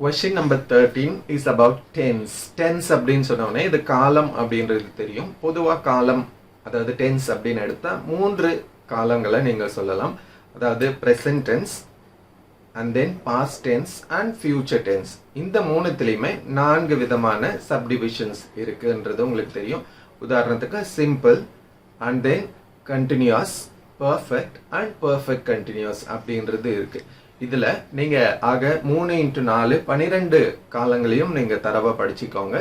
Question number 13 is about tense. Tense அப்படின்னு சொன்னோடனே இது காலம் அப்படின்றது தெரியும். பொதுவா காலம் அதாவது tense அப்படின்னு எடுத்தா 3 காலங்களை நீங்க சொல்லலாம். அதாவது present tense and then past tense and future tense. இந்த மூணுத்திலையுமே 4 விதமான subdivisions இருக்குன்றது உங்களுக்கு தெரியும். உதாரணத்துக்கு simple and then continuous, perfect and perfect continuous அப்படின்றது இருக்கு. இதுல நீங்க ஆக 3x4 12 காலங்களையும் நீங்க தரவா படிச்சுக்கோங்க.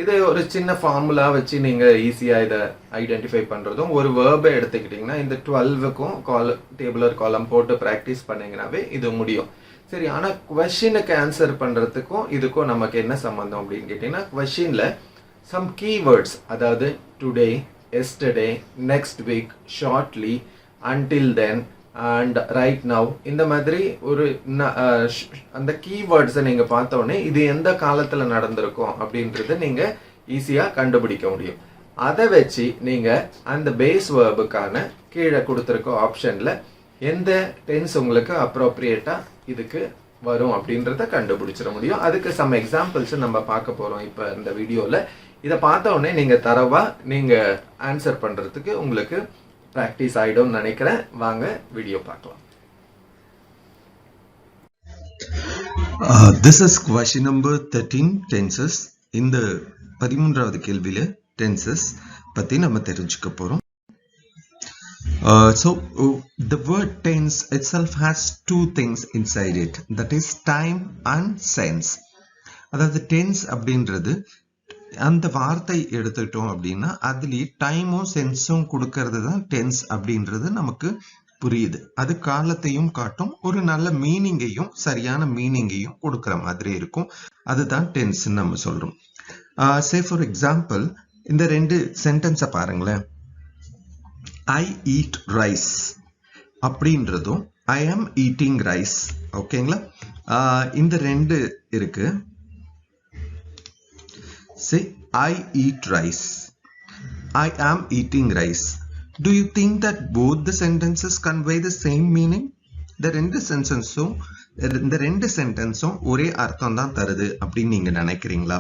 இது ஒரு சின்ன ஃபார்முலா வச்சு நீங்க ஈஸியா இதை ஐடென்டிஃபை பண்றதும் ஒரு வேர்பை எடுத்துக்கிட்டீங்கன்னா இந்த 12க்கும் டேபிளர் காலம் போட்டு ப்ராக்டிஸ் பண்ணீங்கன்னாவே இது முடியும். சரி, ஆனா கொஸ்டினுக்கு ஆன்சர் பண்றதுக்கும் இதுக்கும் நமக்கு என்ன சம்பந்தம் அப்படின்னு கேட்டீங்கன்னா கொஸ்டின்ல சம் கீவேர்ட்ஸ் அதாவது today, yesterday, next week, shortly, until then and right now இந்த மாதிரி ஒரு அந்த கீவேர்ட்ஸை நீங்கள் பார்த்தோன்னே இது எந்த காலத்தில் நடந்திருக்கும் அப்படின்றத நீங்கள் ஈஸியாக கண்டுபிடிக்க முடியும். அதை வச்சு நீங்கள் அந்த பேஸ் வேர்புக்கான கீழே கொடுத்துருக்க ஆப்ஷனில் எந்த டென்ஸ் உங்களுக்கு அப்ரோப்ரியேட்டாக இதுக்கு வரும் அப்படின்றத கண்டுபிடிச்சிட முடியும். அதுக்கு சம் எக்ஸாம்பிள்ஸ் நம்ம பார்க்க போகிறோம் இப்போ இந்த வீடியோவில். இதை பார்த்த உடனே நீங்கள் தரவாக நீங்கள் ஆன்சர் பண்ணுறதுக்கு உங்களுக்கு practice ஆயிடும்னு நினைக்கிறேன். வாங்க வீடியோ பார்க்கலாம். This is question number 13 tenses. இந்த 13வது கேள்வியில tenses பத்தி நம்ம தெரிஞ்சுக்க போறோம். So the word tense itself has two things inside it, that is time and sense. அதாவது tense அப்படின்றது அந்த வார்த்தை எடுத்துக்கிட்டோம் அப்படின்னா அதுலேயே டைமும் சென்ஸும் கொடுக்கறது தான் டென்ஸ் அப்படின்றது நமக்கு புரியுது. அது காலத்தையும் காட்டும், ஒரு நல்ல மீனிங்கையும் சரியான மீனிங்கையும் கொடுக்குற மாதிரி இருக்கும். அதுதான் டென்ஸ் நம்ம சொல்றோம். சே ஃபார் எக்ஸாம்பிள் இந்த 2 சென்டென்ஸை பாருங்களேன். ஐ ஈட் ரைஸ் அப்படின்றதும் ஐ ஆம் ஈட்டிங் ரைஸ். ஓகேங்களா? இந்த 2 இருக்கு. Say, I eat rice. I am eating rice. Do you think that both the sentences convey the same meaning? The 2 sentences ஒரே அர்த்தம் தான் தருது அப்படின்னு நீங்க நினைக்கிறீங்களா?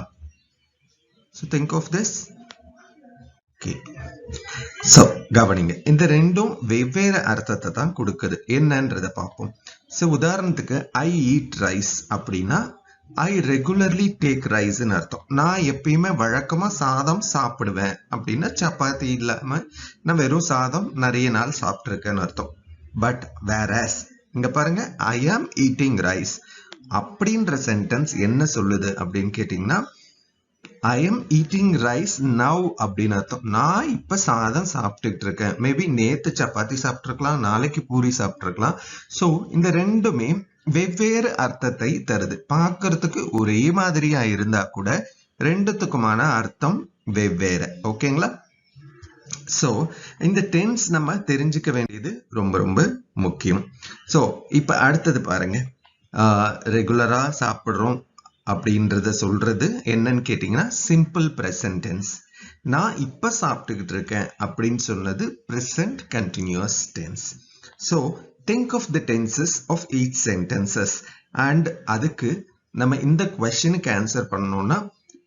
So think of this. Okay. So கவனிங்க, இந்த 2ம் வெவ்வேறு அர்த்தத்தை தான் கொடுக்குது. என்னன்றதை பார்ப்போம். So உதாரணத்துக்கு I eat rice அப்படின்னா I regularly take rice ன்னு அர்த்தம். நான் எப்பயுமே வழக்கமா சாதம் சாப்பிடுவேன் அப்படின்னா சப்பாத்தி இல்லாம நான் வெறும் சாதம் நிறைய நாள் சாப்பிட்டுருக்கேன்னு அர்த்தம். பட் வேறஸ் இங்க பாருங்க, I am eating rice அப்படின்ற சென்டென்ஸ் என்ன சொல்லுது அப்படின்னு கேட்டீங்கன்னா I am eating rice now அப்படின்னு அர்த்தம். நான் இப்ப சாதம் சாப்பிட்டுட்டு இருக்கேன். மேபி நேத்து சப்பாத்தி சாப்பிட்டுருக்கலாம், நாளைக்கு பூரி சாப்பிட்டுருக்கலாம். ஸோ இந்த 2மே வெவ்வேறு அர்த்தத்தை தருது. பார்க்கறதுக்கு ஒரே மாதிரியா இருந்தா கூட 2த்துக்குமான அர்த்தம் வெவ்வேறு. ஓகேங்களா? சோ இந்த டென்ஸ் நம்ம தெரிஞ்சுக்க வேண்டியது ரொம்ப ரொம்ப முக்கியம். சோ இப்ப அடுத்தது பாருங்க, ரெகுலரா சாப்பிடுறோம் அப்படின்றத சொல்றது என்னன்னு கேட்டீங்கன்னா சிம்பிள் பிரசன்ட் டென்ஸ். நான் இப்ப சாப்பிட்டுக்கிட்டு இருக்கேன் அப்படின்னு சொன்னது present continuous tense. So think of the tenses of each sentences and அதுக்கு நம்ம இந்த questionக்கு ஆன்சர் பண்ணணும்னா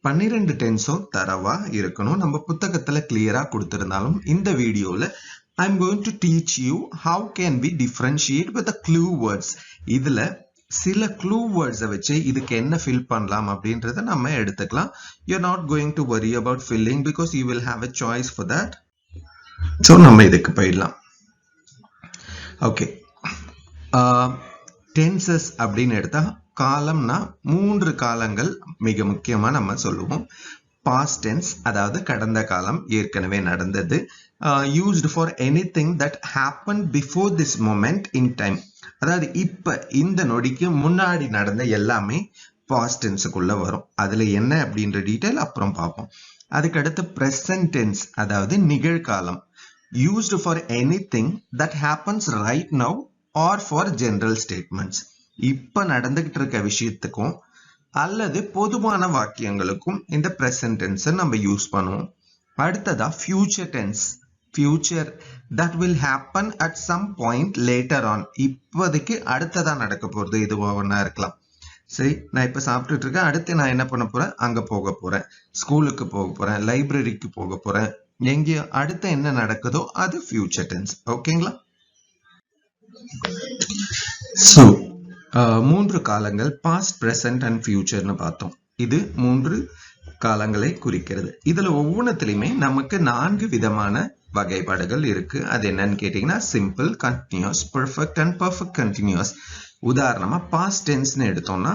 12 டென்ஸும் தரவா இருக்கணும். நம்ம புத்தகத்துல கிளியரா கொடுத்திருந்தாலும் இந்த வீடியோல I'm going to teach you how can we differentiate with the clue words. இதுல சில clue words வச்சு இதுக்கு என்ன fill பண்ணலாம் அப்படின்றத நம்ம எடுத்துக்கலாம். You're not going to worry about filling because you will have a choice for that. So நம்ம இதுக்கு போயிடலாம். ஓகே, டென்சஸ் அப்படின்னு எடுத்தா காலம்னா 3 காலங்கள் மிக முக்கியமா நம்ம சொல்லுவோம். பாஸ்ட் டென்ஸ் அதாவது கடந்த காலம், ஏற்கனவே நடந்தது. Used for anything that happen before this moment in time, அதாவது இப்ப இந்த நொடிக்கு முன்னாடி நடந்த எல்லாமே பாஸ்ட் டென்ஸுக்குள்ள வரும். அதுல என்ன அப்படின்ற டீடைல் அப்புறம் பார்ப்போம். அதுக்கடுத்து பிரசன்ட் டென்ஸ் அதாவது நிகழ்காலம், used for anything that happens right now or for general statements. இப்ப நடந்துகிட்டு இருக்க விஷயத்துக்கும் அல்லது பொதுவான வாக்கியங்களுக்கும் இந்த present tense நம்ம யூஸ் பண்ணுவோம். அடுத்ததா future tense, future that will happen at some point later on. இப்போதைக்கு அடுத்ததா நடக்க போறது இதுவா ஒண்ணா இருக்கலாம். சரி, நான் இப்ப சாப்பிட்டுட்டு இருக்கேன். அடுத்து நான் என்ன பண்ண போறேன்? அங்க போக போறேன், ஸ்கூலுக்கு போக போறேன், லைப்ரரிக்கு போக போறேன். எங்கேயோ அடுத்து என்ன நடக்குதோ அது ஃபியூச்சர் டென்ஸ். ஓகேங்களா? சோ மூன்று காலங்கள் பாஸ்ட், பிரசன்ட் அண்ட் ஃபியூச்சர்னு பார்த்தோம். இது மூன்று காலங்களை குறிக்கிறது. இதுல ஒவ்வொன்றத்திலுமே நமக்கு 4 விதமான வகைப்பாடுகள் இருக்கு. அது என்னன்னு கேட்டீங்கன்னா simple, continuous, perfect and perfect continuous. உதாரணமா பாஸ்ட் டென்ஸ்னு எடுத்தோம்னா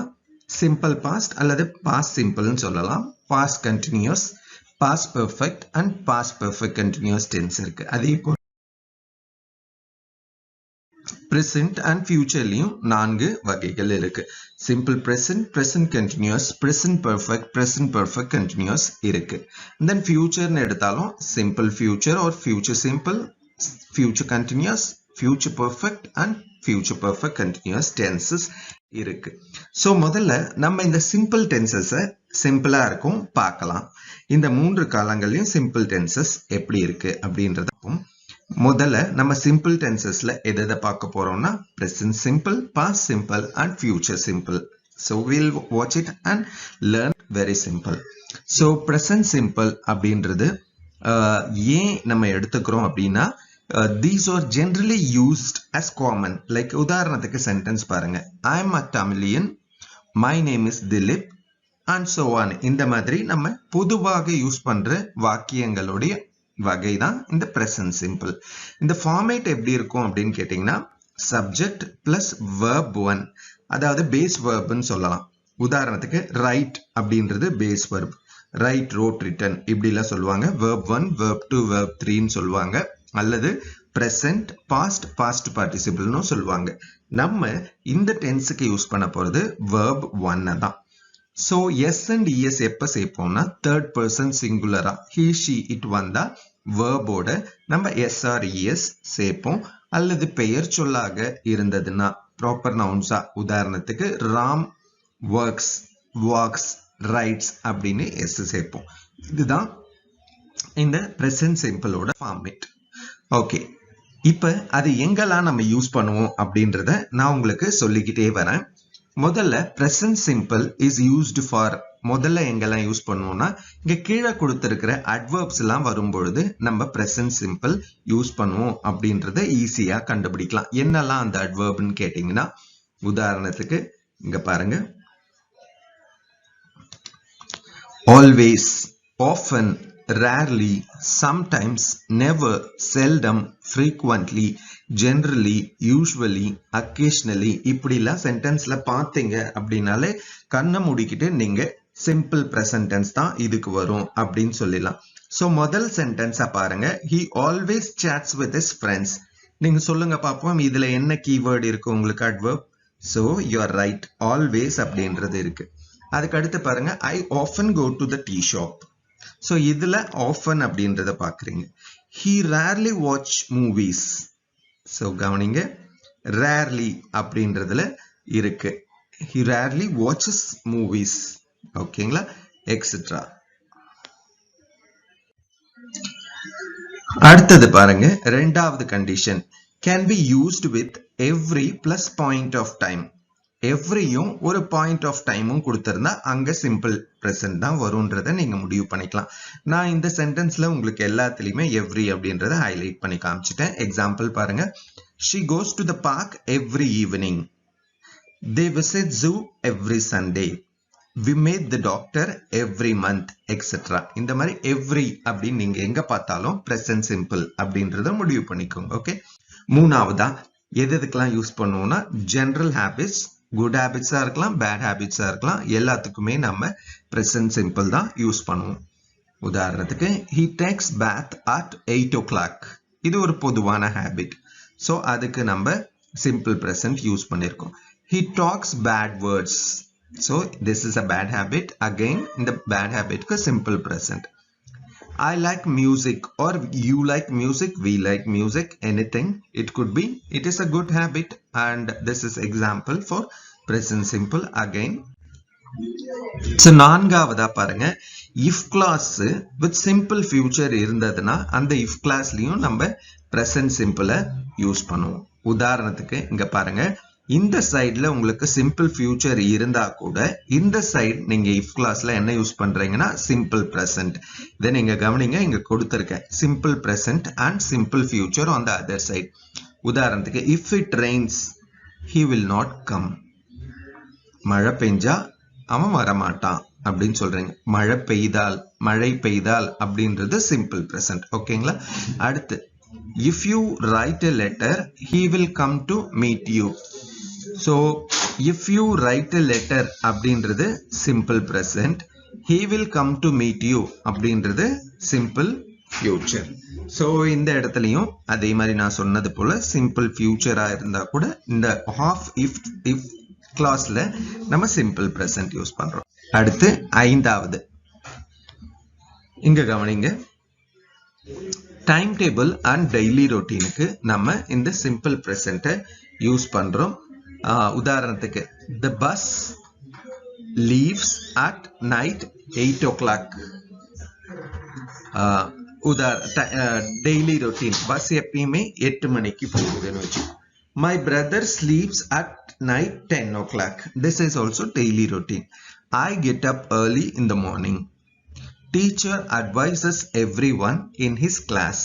சிம்பிள் பாஸ்ட் அல்லது பாஸ்ட் சிம்பிள்னு சொல்லலாம். Past continuous, past perfect and past perfect continuous tense இருக்கு. அதே போல present and futureலயும் 4 வகைகள் இருக்கு. simple present, present continuous, present perfect continuous இருக்கு. then future னு எடுத்தாலும் simple future or future simple, future continuous, future perfect and future perfect continuous tenses இருக்கு. so முதல்ல நம்ம இந்த simple tenses சிம்பிளா இருக்கும் பார்க்கலாம். இந்த 3 காலங்களையும் simple tenses எப்படி இருக்கு அப்படின்றதும் முதல்ல நம்ம சிம்பிள் டென்சஸ்ல எதை பார்க்க போறோம்னா present simple, past simple and future simple. so we'll watch it and learn very simple. so present simple அப்படின்றது ஏன் நம்ம எடுத்துக்கிறோம் அப்படின்னா these are generally used as common. like உதாரணத்துக்கு சென்டென்ஸ் பாருங்க, I am a Tamilian, my name is Dilip and so on. இந்த மாதிரி நம்ம பொதுவாக யூஸ் பண்ற வாக்கியங்களுடைய வகை தான் இந்த present simple. இந்த ஃபார்மேட் எப்படி இருக்கும் அப்படின்னு கேட்டீங்கன்னா subject plus verb 1, அதாவது பேஸ் verbன்னு சொல்லலாம். உதாரணத்துக்கு write அப்படின்றது base verb, write, wrote, written இப்படிலாம் சொல்லுவாங்க. verb 1, verb 2, verb 3ன்னு சொல்லுவாங்க. அல்லது present, past, past participleன்னு சொல்லுவாங்க. நம்ம இந்த டென்ஸுக்கு யூஸ் பண்ண போறது verb 1 தான். so yes and es எப்ப சேர்ப்போம்னா third person singular, he, she, it வந்தா verb ஓட நம்ம s or es சேர்ப்போம். அல்லது பெயர் சொல்லாக இருந்ததுன்னா proper nouns, உதாரணத்துக்கு ராம் works, walks, writes அப்படின்னு s சேர்ப்போம். இதுதான் இந்த present simple ஓட ஃபார்மேட். ஓகே, இப்ப அது எங்கெல்லாம் நம்ம யூஸ் பண்ணுவோம் அப்படின்றத நான் உங்களுக்கு சொல்லிக்கிட்டே வரேன். முதல்ல present simple is used for, முதல்ல எங்கெல்லாம் யூஸ் பண்ணுவோம்னா இங்க கீழே கொடுத்திருக்கிற adverbs எல்லாம் வரும்பொழுது நம்ம present simple யூஸ் பண்ணுவோம் அப்படின்றத ஈஸியா கண்டுபிடிக்கலாம். என்னெல்லாம் அந்த adverbன்னு கேட்டீங்கன்னா உதாரணத்துக்கு இங்க பாருங்க, always, often, rarely, sometimes, never, seldom, frequently, generally, usually, occasionally இப்படிலாம் சென்டென்ஸ்ல பாத்தீங்க அப்படின்னாலே கண்ணை மூடிக்கிட்டு நீங்க சிம்பிள் பிரசன்ட் டென்ஸ் தான் இதுக்கு வரும் அப்படின்னு சொல்லலாம். சோ முதல் சென்டென்ஸா பாருங்க, he always chats with his friends. நீங்க சொல்லுங்க பாப்போம், இதுல என்ன கீவேர்ட் இருக்கு உங்களுக்கு adverb? so you are right, always அப்படின்றது இருக்கு. அதுக்கு அடுத்து பாருங்க, I often go to the tea shop. so இதுல often அப்படின்றத பாக்குறீங்க. he rarely watch movies. so கவனிங்க, rarely அப்படின்றதுல இருக்கு. he rarely watches movies. ஓகேங்களா, etc. அடுத்தது பாருங்க, ரெண்டாவது condition, can be used with every plus point of time. எவ்ரியும் ஒரு பாயிண்ட் ஆஃப் டைமும் கொடுத்திருந்தா அங்க சிம்பிள் பிரசன்ட் தான் வரும்ன்றத நீங்க முடிவு பண்ணிக்கலாம். நான் இந்த சென்டென்ஸ்ல உங்களுக்கு எல்லாத்துலயுமே எவ்ரி அப்படின்றத ஹைலைட் பண்ணி காமிச்சிட்டேன். எக்ஸாம்பிள் பாருங்க, she goes to the park every evening, they visit zoo every Sunday, we meet the doctor every month, etc. இந்த மாதிரி எவ்ரி அப்படின்னு நீங்க எங்க பார்த்தாலும் பிரசன்ட் சிம்பிள் அப்படின்றத முடிவு பண்ணிக்கோங்க. ஓகே, மூணாவதா எதுக்கெல்லாம் யூஸ் பண்ணுவோம்னா ஜெனரல் ஹேபிட்ஸ், குட் ஹேபிட்ஸா இருக்கலாம், பேட் ஹேபிட்ஸா இருக்கலாம், எல்லாத்துக்குமே நம்ம present simple தான் யூஸ் பண்ணுவோம். உதாரணத்துக்கு he takes bath at 8 o'clock. இது ஒரு பொதுவான ஹேபிட். சோ அதுக்கு நம்ம simple present யூஸ் பண்ணிருக்கோம். he talks bad words. so this is a bad habit. again இந்த bad habitக்கு simple present. I like music or you like music, we like music, anything it could be. It is a good habit and this is example for present simple again. so நான்காவதா பாருங்க, if clause with simple future இருந்ததுன்னா அந்த if clauseலயும் நம்ம present simple use பண்ணுவோம். உதாரணத்துக்கு இங்க பாருங்க, இந்த சைடுல உங்களுக்கு சிம்பிள் ஃபியூச்சர் இருந்தா கூட இந்த சைடு நீங்க if classல என்ன யூஸ் பண்றீங்கன்னா சிம்பிள் present. இதை நீங்க கவனிங்க, இங்க கொடுத்திருக்கேன் simple present and simple future on the other side. உதாரணத்துக்கு if it rains he will not come. மழை பெஞ்சா அவன் வரமாட்டான் அப்படின்னு சொல்றீங்க. மழை பெய்தால் அப்படின்றது சிம்பிள் present. ஓகேங்களா? அடுத்து if you write a letter he will come to meet you. So if you write a letter அப்படின்றது simple present, he will come to meet you அப்படின்றது simple future. So இந்த இடத்துலயும் அதே மாதிரி நான் சொன்னது போல simple future இருந்தா கூட இந்த half if clauseல நம்ம simple present யூஸ் பண்றோம். அடுத்து ஐந்தாவது, இங்க கவனிங்க, டைம் டேபிள் அண்ட் டெய்லி ரொட்டீனுக்கு நம்ம இந்த சிம்பிள் present யூஸ் பண்றோம். உதாரணத்துக்கு the bus leaves at night 8 o'clock. Daily routine bus எப்பயுமே 8 மணிக்கு போகுதுன்னு வச்சு. My brother sleeps at night 10 o'clock. This is also daily routine. I get up early in the morning. Teacher advises everyone in his class.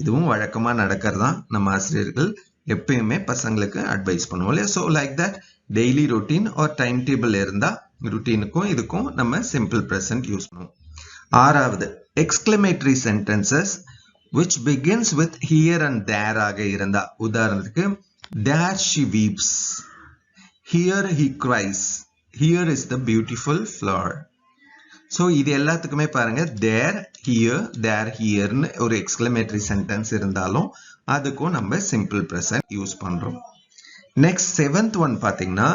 இதுவும் வழக்கமா நடக்கிறதா. நம்ம ஆசிரியர்கள் எப்பயுமே பசங்களுக்கு அட்வைஸ் பண்ணுவோம் இல்லையா? So like that daily routine or time table இருந்தா ரொட்டீனுக்கும் இதுக்கும் நம்ம சிம்பிள் present யூஸ் பண்ணுவோம். ஆறாவது, exclamatory sentences which begins with here and there ஆக இருந்தா, உதாரணத்துக்கு there she weeps, here he cries, here is the beautiful flower. So இது எல்லாத்துக்குமே பாருங்க there, hereன்னு ஒரு எக்ஸ்கிளமேட்டரி சென்டென்ஸ் இருந்தாலும் அதுக்கும் நம்ம சிம்பிள் present யூஸ் பண்றோம். நெக்ஸ்ட் செவன்த் ஒன் பாத்தீங்கன்னா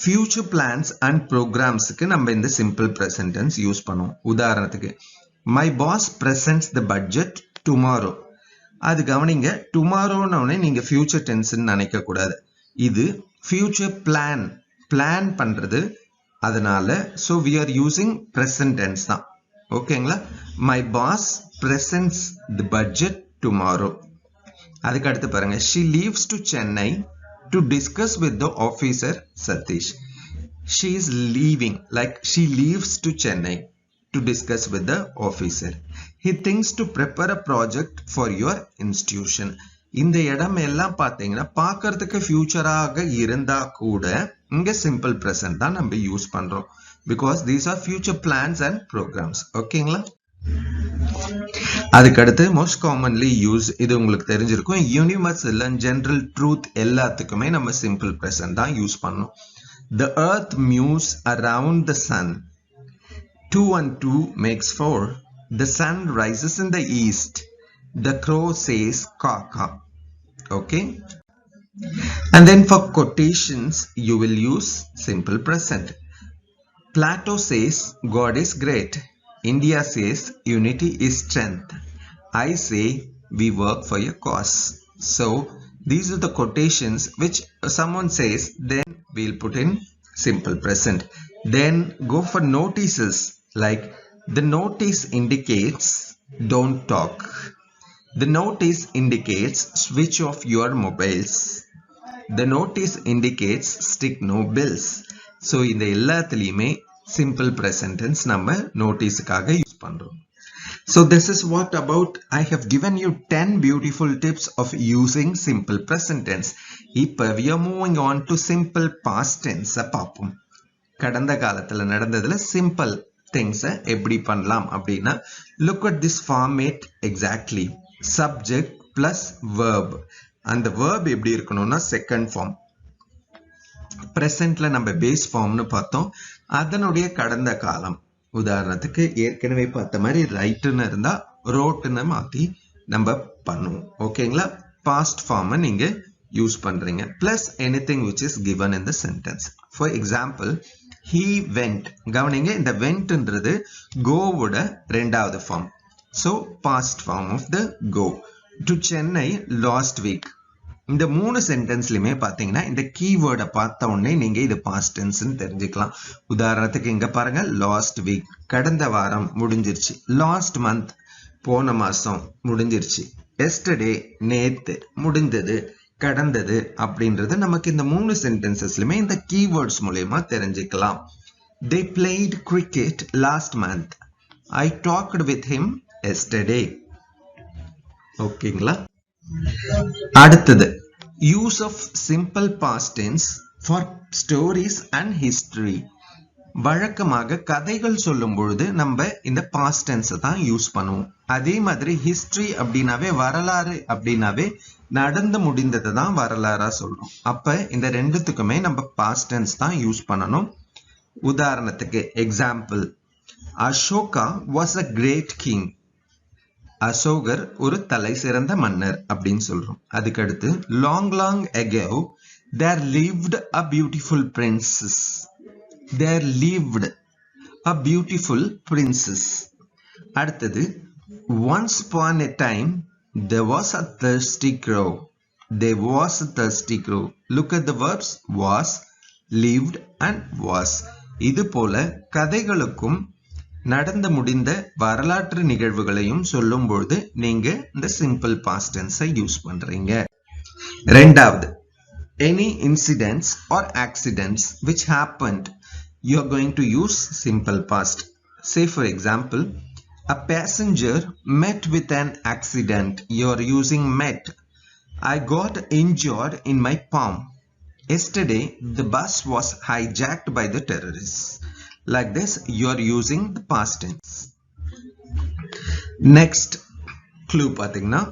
ஃபியூச்சர் பிளான்ஸ் அண்ட் ப்ரோக்ராம்ஸுக்கு நம்ம இந்த சிம்பிள் present tense யூஸ் பண்ணுவோம். உதாரணத்துக்கு my boss presents the budget tomorrow. அது கவனிங்க, டுமாரோன்னு நீங்க ஃபியூச்சர் டென்ஸ்ன்னு நினைக்க கூடாது. இது ஃபியூச்சர் பிளான் பண்றது. அதனால so we are using present tense தான். ஓகேங்களா? my boss presents the budget tomorrow. அதுக்கு அடுத்து பாருங்க, she leaves to Chennai to discuss with the officer Satish. She is leaving, like she leaves to Chennai to discuss with the officer. He thinks to prepare a project for your institution. இந்த இடம் எல்லாம் பாத்தீங்கன்னா பார்க்கிறதுக்கு ஃபியூச்சராக இருந்தா கூட இங்க simple present தான் நம்ம யூஸ் பண்றோம். because these are future plans and programs. ஓகேங்களா? அதுக்கடுத்து மோஸ்ட் காமன்லி யூஸ், இது உங்களுக்கு தெரிஞ்சிருக்கும், யூனிவர்சல் அண்ட் ஜெனரல் ட்ரூத் எல்லாத்துக்குமே நம்ம சிம்பிள் present தான் யூஸ் பண்ணோம். The earth moves around the sun. 2 and 2 makes 4. The sun rises in the east. The crow says kaka. Okay? And then for quotations, you will use simple present. Plato says God is great. India says unity is strength. I say we work for a cause. So these are the quotations which someone says, then we'll put in simple present. Then go for notices, like the notice indicates don't talk. The notice indicates switch off your mobiles. The notice indicates stick no bills. So இந்த எல்லாத்துலயுமே simple present tense நம்ம நோட்டீஸுக்காக use பண்றோம். So this is what about I have given you 10 beautiful tips of using simple present tense. இப்போ we are moving on to simple past tense பாப்போம். கடந்த காலத்துல நடந்ததுல simple things எப்படி பண்ணலாம் அப்படின்னா, look at this format exactly. Subject plus verb. அந்த verb எப்படி இருக்கணும்னா செகண்ட் ஃபார்ம். presentல நம்ம பேஸ் ஃபார்ம்னு பார்த்தோம், அதனுடைய கடந்த காலம். உதாரணத்துக்கு ஏற்கனவே பார்த்த மாதிரி ரைட்னு இருந்தா ரோட்னு மாத்தி நம்ம பண்ணுவோம். ஓகேங்களா? பாஸ்ட் ஃபார்ம் நீங்க யூஸ் பண்றீங்க. Plus anything which is given in the sentence. For example, he went. கவனிங்க, இந்த wentன்றது கோவோட ரெண்டாவது form. So past form of the go. To Chennai last week. இந்த மூணு சென்டென்ஸ்லயுமே பாத்தீங்கன்னா இந்த கீவேர்டை பார்த்த உடனே நீங்க இது பாஸ்ட் டென்ஸ்னு தெரிஞ்சுக்கலாம். உதாரணத்துக்கு இங்க பாருங்க, லாஸ்ட் வீக் கடந்த வாரம் முடிஞ்சிருச்சு, லாஸ்ட் மந்த் போன மாசம் முடிஞ்சிருச்சு, எஸ்டர்டே நேத்து முடிந்தது, கடந்தது அப்படின்றது நமக்கு இந்த 3 சென்டென்சஸ்லயுமே இந்த கீவேர்ட்ஸ் மூலமா தெரிஞ்சுக்கலாம். They played cricket last month. I talked with him yesterday. ஓகேங்களா? அடுத்தது use of simple past tense for stories and history. வழக்கமாக கதைகள் சொல்லும் பொழுது நம்ம இந்த past tense தான் யூஸ் பண்ணுவோம். அதே மாதிரி history அப்படினாவே வரலாறு அப்படினாவே நடந்து முடிந்ததை தான் வரலாறா சொல்றோம். அப்ப இந்த ரெண்டுத்துக்குமே நம்ம past tense தான் யூஸ் பண்ணணும். உதாரணத்துக்கு example, Ashoka was a great king. அசோகர் ஒரு தலை சிறந்த மன்னர் அப்படின்னு சொல்றோம். அதுக்கடுத்து long long ago there lived a beautiful princess. There lived a beautiful princess. அடுத்தது once upon a time there was a thirsty crow. There was a thirsty crow. Look at the verbs was, lived and was. இது போல கதைகளுக்கும் நடந்து முடிந்த வரலாற்று நிகழ்வுகளையும் சொல்லும் பொழுது நீங்க இந்த சிம்பிள் பாஸ்ட் டென்ஸை யூஸ் பண்றீங்க. ரெண்டாவது, any incidents or accidents which happened, you are going to use simple past. Say for example, a passenger met with an accident. You are using met. I got injured in my palm. Yesterday, the bus was hijacked by the terrorists. Like this, you are using the past tense. Next clue பாத்தீங்கன்னா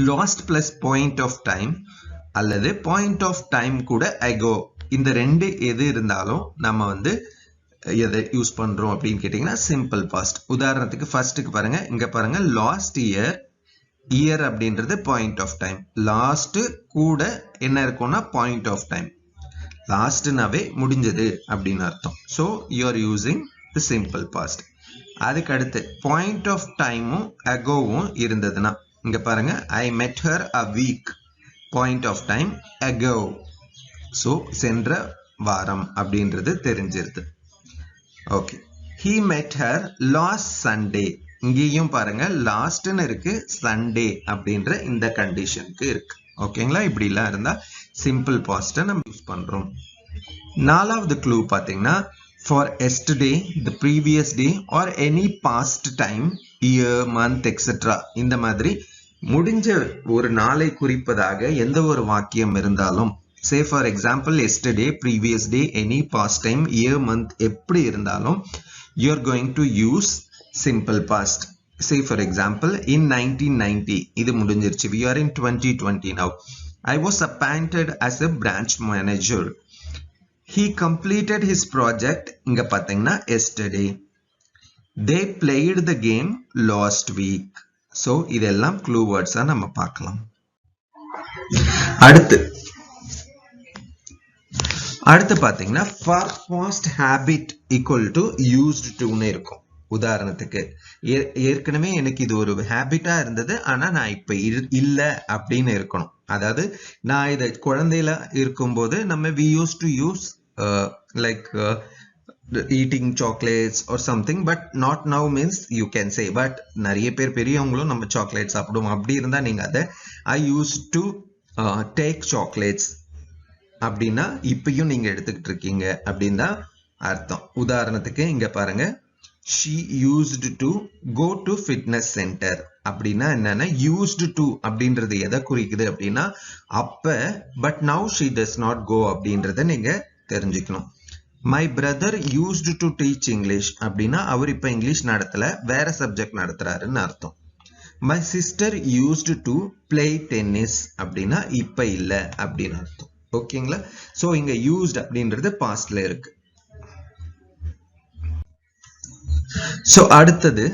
lost plus point of time அல்லது point of time கூட ago. இந்த ரெண்டு எது இருந்தாலும் நம்ம வந்து எதை யூஸ் பண்றோம் அப்படின்னு கேட்டீங்கன்னா சிம்பிள் பாஸ்ட். உதாரணத்துக்கு ஃபர்ஸ்ட்டுக்கு பாருங்க, இங்க பாருங்க லாஸ்ட் இயர். இயர் அப்படின்றது பாயிண்ட் ஆஃப் டைம். லாஸ்ட் கூட என்ன இருக்கும்னா பாயிண்ட் ஆஃப் டைம். லாஸ்ட்னாவே முடிஞ்சது அப்படின்னு அர்த்தம். So you are using the simple past. அதுக்கு அடுத்து பாயிண்ட் ஆஃப் டைமும் அகோவும் இருந்ததுன்னா இங்க பாருங்க, I met her a week. Point of time ago. So சென்ற வாரம் அப்படின்றது தெரிஞ்சிருது. Okay, he met her last Sunday. இங்கேயும் பாருங்க லாஸ்ட்னு இருக்கு, சண்டே அப்படின்ற இந்த கண்டிஷனுக்கு இருக்கு. ஓகேங்களா? இப்படி எல்லாம் இருந்தா சிம்பிள் பாஸ்ட நம்ம யூஸ் பண்றோம். நாலாவது க்ளூ பாத்தீங்கன்னா for yesterday, the previous day or any past time, year, month, etc. இந்த மாதிரி முடிஞ்ச ஒரு நாளை குறிப்பதாக எந்த ஒரு வாக்கியம் இருந்தாலும், say for example yesterday, previous day, any past time, year, month எப்படி இருந்தாலும் you are going to use simple past. Say for example in 1990, இது முடிஞ்சிருச்சு. We are in 2020 now. I was appointed as a branch manager. He completed his project இங்க பாத்தீங்கன்னா yesterday. They played the game last week. So இதெல்லாம் clue words நம்ம பார்க்கலாம். அடுத்து பாத்தீங்கன்னா for past habit equal to used to னு இருக்கும். உதாரணத்துக்கு ஏற்கனவே எனக்கு இது ஒரு ஹேபிட்டா இருந்தது, ஆனா நான் இப்ப இல்ல அப்படின்னு இருக்கணும். அதாவது நான் இதை குழந்தையில இருக்கும்போது நம்ம we used to use like eating chocolates or something, but not now means you can say. But நிறைய பேர் பெரியவங்களும் நம்ம சாக்லேட் சாப்பிடுவோம். அப்படி இருந்தா நீங்க அதை I used to take chocolates அப்படின்னா இப்பயும் நீங்க எடுத்துக்கிட்டு இருக்கீங்க அப்படின்னு தான் அர்த்தம். உதாரணத்துக்கு இங்க பாருங்க, she used to go to fitness center. அப்படின்னா என்னன்னா used to அப்படின்றது எதை குறிக்குது அப்படின்னா அப்ப, but now she does not go அப்படின்றத நீங்க தெரிஞ்சுக்கணும். my brother used to teach English அப்படின்னா அவர் இப்ப இங்கிலீஷ் நடத்தல, வேற சப்ஜெக்ட் நடத்துறாருன்னு அர்த்தம். my sister used to play tennis அப்படின்னா இப்ப இல்ல அப்படின்னு அர்த்தம். ஓகேங்களா? சோ இங்க used அப்படின்றது பாஸ்ட்ல இருக்கு. சோ அடுத்தது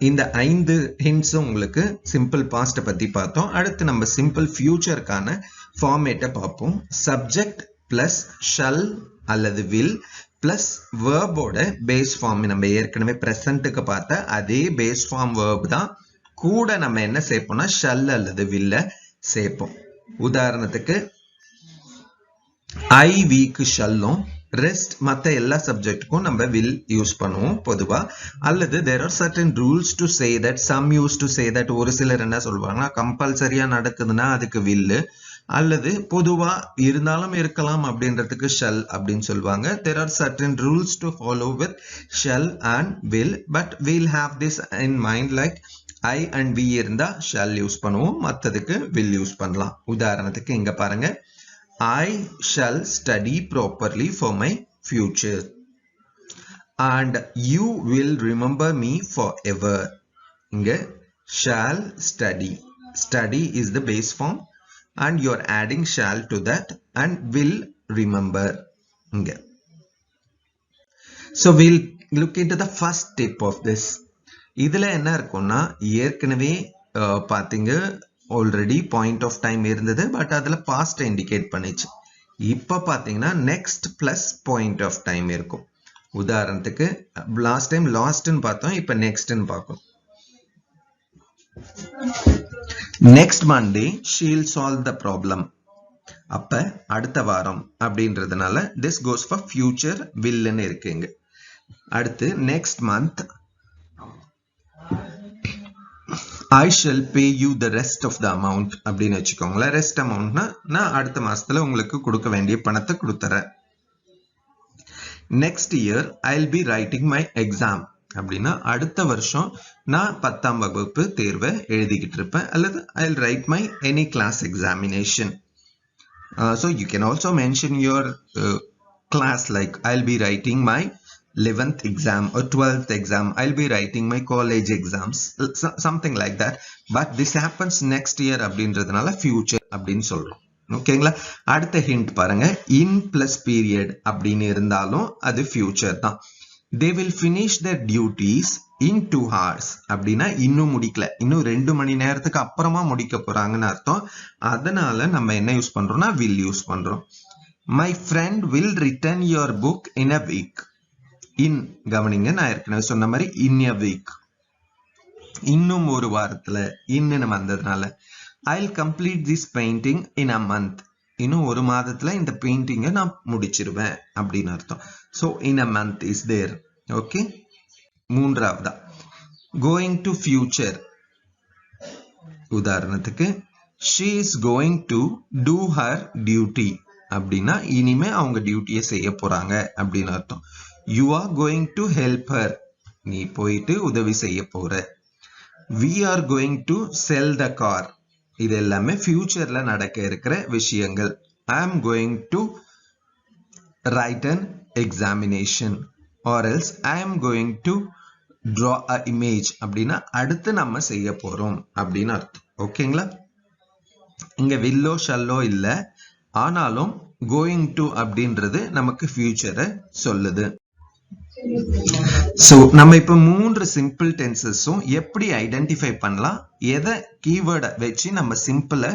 இந்த 5 ஹிண்ட்ஸ் உங்களுக்கு சிம்பிள் பாஸ்ட் பத்தி பார்த்தோம். அடுத்து நம்ம சிம்பிள் ஃபியூச்சருக்கான ஃபார்மேட்டை பார்ப்போம். சப்ஜெக்ட் பிளஸ் ஷல் அல்லது வில் பிளஸ் வேர்போட பேஸ் ஃபார்ம். நம்ம ஏற்கனவே பிரசன்ட்டுக்கு பார்த்த அதே பேஸ் ஃபார்ம் வேர்ப் தான். கூட நம்ம என்ன சேர்ப்போம்னா ஷல் அல்லது வில்ல சேர்ப்போம். உதாரணத்துக்கு ஐ வீக்கு ஷல்லும், ரெஸ்ட் மத்த எல்லா சப்ஜெக்ட்டுக்கும் நம்ம வில் யூஸ் பண்ணுவோம் பொதுவா. அல்லது there are certain rules to say that, some use to say that. ஒரு சிலர் என்ன சொல்லுவாங்கன்னா கம்பல்சரியா நடக்குதுன்னா அதுக்கு வில்லு, அல்லது பொதுவா இருந்தாலும் இருக்கலாம் அப்படின்றதுக்கு shall அப்படின்னு சொல்லுவாங்க. There are certain rules to follow with shall and will, but we'll have this in mind. Like I and we இருந்தா shall யூஸ் பண்ணுவோம், மத்ததுக்கு will யூஸ் பண்ணலாம். உதாரணத்துக்கு இங்க பாருங்க, I shall study properly for my future and you will remember me forever. இங்க shall study, study is the base form and you're adding shall to that and will remember இங்க. So we'll look into the first step of this. இதுல என்ன இருக்கும்னா, ஏற்கனவே பாத்தீங்க already point of time இருந்தது, but அதுல past indicate பண்ணிச்சு. இப்ப பாத்தீங்கன்னா next plus point of time இருக்கும். உதாரணத்துக்கு லாஸ்ட் டைம் லாஸ்ட்னு பார்த்தோம், இப்ப நெக்ஸ்ட்னு பார்க்கணும். Next Monday she'll solve the problem. அப்ப அடுத்த வாரம் அப்படின்றதுனால this goes for future will ன்னு இருக்குங்க. அடுத்து next month I shall pay you the rest of the amount அப்படின்னு வச்சுக்கோங்களேன். ரெஸ்ட் அமௌண்ட்னா நான் அடுத்த மாசத்துல உங்களுக்கு கொடுக்க வேண்டிய பணத்தை கொடுத்துறேன். Next year I'll be writing my exam அப்படின்னா அடுத்த வருஷம் நான் 10ஆம் வகுப்பு தேர்வை எழுதிக்கிட்டு இருப்பேன், அல்லது I'll write my any class examination. So you can also mention your class, like I'll be writing my 11th exam or 12th exam, I'll be writing my college exams, something like that. But this happens next year அப்படின்றதுனால future அப்படின்னு சொல்றோம். ஓகேங்களா? அடுத்த hint பாருங்க, in plus period அப்படின்னு இருந்தாலும் அது future தான். They will finish their duties in 2 hours அப்படின்னா இன்னும் முடிக்கல, இன்னும் 2 மணி நேரத்துக்கு அப்புறமா முடிக்க போறாங்கன்னு அர்த்தம். அதனால நம்ம என்ன யூஸ் பண்றோம்னா will யூஸ் பண்றோம். My friend will return your book in a week. in கவனிங்க, நான் ஏற்கனவே சொன்ன மாதிரி in a week, இன்னும் ஒரு வாரத்துல இன்னும் வந்ததுனால. I'll complete this painting in a month. இன்னும் ஒரு மாதத்துல இந்த பெயிண்டிங்கை நான் முடிச்சிருவேன் அப்படின்னு அர்த்தம். So in a month is there. Okay. மூன்றாவதா going to future. உதாரணத்துக்கு she is going to do her duty அப்படின்னா இனிமே அவங்க டியூட்டியை செய்ய போறாங்க அப்படின்னு அர்த்தம். You are going to help her. நீ போயிட்டு உதவி செய்ய போற. We are going to sell the car. இது எல்லாமே ஃபியூச்சர்ல நடக்க இருக்கிற விஷயங்கள். I am going to write an examination or else I am going to draw a image அப்படின்னா அடுத்து நம்ம செய்ய போறோம் அப்படின்னு அர்த்தம். ஓகேங்களா? இங்க வில்லோ ஷல்லோ இல்ல, ஆனாலும் going to அப்படின்றது நமக்கு ஃபியூச்சரை சொல்லுது. சோ நம்ம இப்ப 3 சிம்பிள் டென்சஸும் எப்படி ஐடென்டிஃபை பண்ணலாம், எதை கீவேர்டை வச்சு நம்ம சிம்பிளை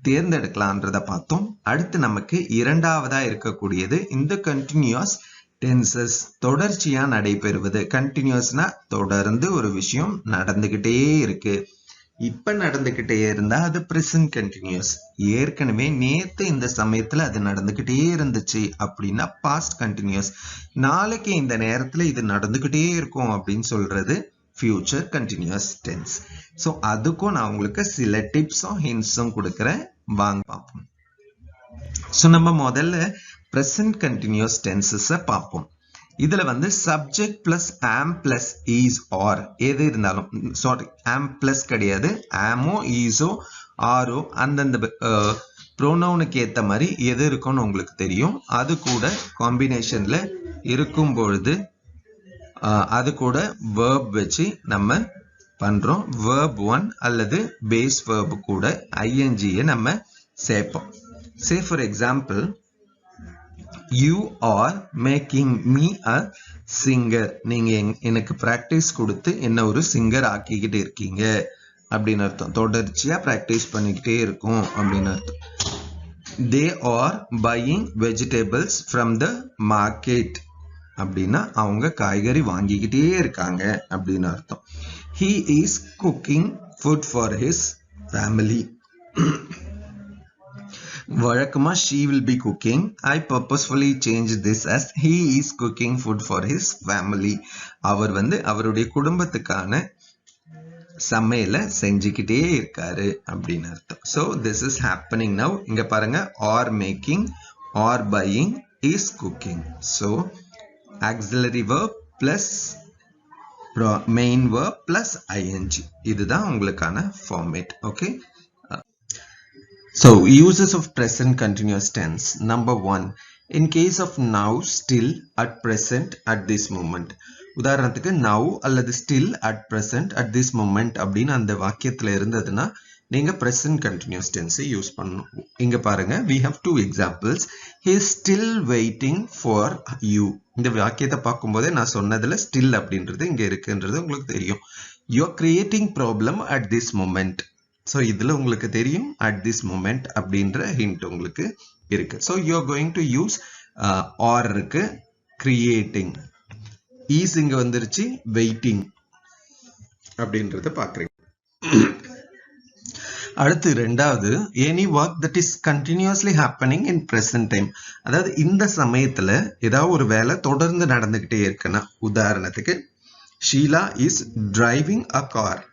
தேர்ந்தெடுக்கலாம்ன்றத பார்த்தோம். அடுத்து நமக்கு இரண்டாவதா இருக்கக்கூடியது இந்த கண்டினியூஸ் டென்சஸ், தொடர்ச்சியா நடைபெறுவது. கண்டினியூஸ்னா தொடர்ந்து ஒரு விஷயம் நடந்துகிட்டே இருக்கு, இப்ப நடந்துகிட்டே இருந்தா அது பிரசன்ட் கண்டினியூஸ். ஏற்கனவே நேத்து இந்த சமயத்துல அது நடந்துகிட்டே இருந்துச்சு அப்படின்னா பாஸ்ட் கண்டினியூஸ். நாளைக்கு இந்த நேரத்துல இது நடந்துகிட்டே இருக்கும் அப்படின்னு சொல்றது ஃபியூச்சர் கண்டினியூஸ் டென்ஸ். சோ அதுக்கும் நான் உங்களுக்கு சில டிப்ஸும் ஹிண்ட்ஸும் கொடுக்கறேன், வாங்க பார்ப்போம். சோ நம்ம முதல்ல பிரசன்ட் கண்டினியூஸ் டென்சஸ் பார்ப்போம். இதுல வந்து subject plus am plus is or எது இருந்தாலும், சாரி am பிளஸ் கிடையாது, amோ isஓ ஆரோ அந்தந்த ப்ரோனவுனுக்கு ஏத்த மாதிரி எது இருக்கும்னு உங்களுக்கு தெரியும். அது கூட காம்பினேஷன்ல இருக்கும் பொழுது அது கூட verb வச்சு நம்ம பண்றோம். verb 1 அல்லது base verb கூட ing நம்ம சேர்ப்போம். Say for example, you are making me a singer. நீங்க எனக்கு பிராக்டிஸ் கொடுத்து என்ன ஒரு சிங்கர் ஆக்கிக்கிட்டு இருக்கீங்க அப்படின்னு அர்த்தம். தொடர்ச்சியா பிராக்டிஸ் பண்ணிக்கிட்டே இருக்கும் அப்படின்னு அர்த்தம். They are buying vegetables from the market அப்படின்னா அவங்க காய்கறி வாங்கிக்கிட்டே இருக்காங்க அப்படின்னு அர்த்தம். He is cooking food for his family. வழக்கமா she will be cooking. I purposefully changed this as he is cooking food for his family. அவர் வந்து அவருடைய குடும்பத்துக்கான சமையல செஞ்சுக்கிட்டே இருக்காரு அப்படின்னு அர்த்தம். So this is happening now. இங்க பாருங்க, are making, are buying, is cooking. So auxiliary verb plus main verb plus ing. இதுதான் உங்களுக்கான format. Okay. So uses of present continuous tense. Number 1. In case of now, still, at present, at this moment. உதாரணத்துக்கு now அல்லது still, at present, at this moment அப்படின்னு அந்த வாக்கியத்துல இருந்ததுன்னா நீங்க present continuous tense use பண்ணணும். இங்க பாருங்க, we have two examples. He is still waiting for you. இந்த வாக்கியத்தை பார்க்கும்போதே நான் சொன்னதுல still அப்படின்றது இங்க இருக்குன்றது உங்களுக்கு தெரியும். You are creating problem at this moment. So இதுல உங்களுக்கு தெரியும் at this moment அப்படின்ற hint உங்களுக்கு இருக்கு. So you are going to use or இருக்கு, creating, is இங்க வந்துருச்சு, waiting அப்படின்றத பார்க்குறீங்க. அடுத்து ரெண்டாவது, any work that is continuously happening in present time. அதாவது இந்த சமயத்துல ஏதாவது ஒரு வேலை தொடர்ந்து நடந்துகிட்டே இருக்குன்னா, உதாரணத்துக்கு Sheela is driving a car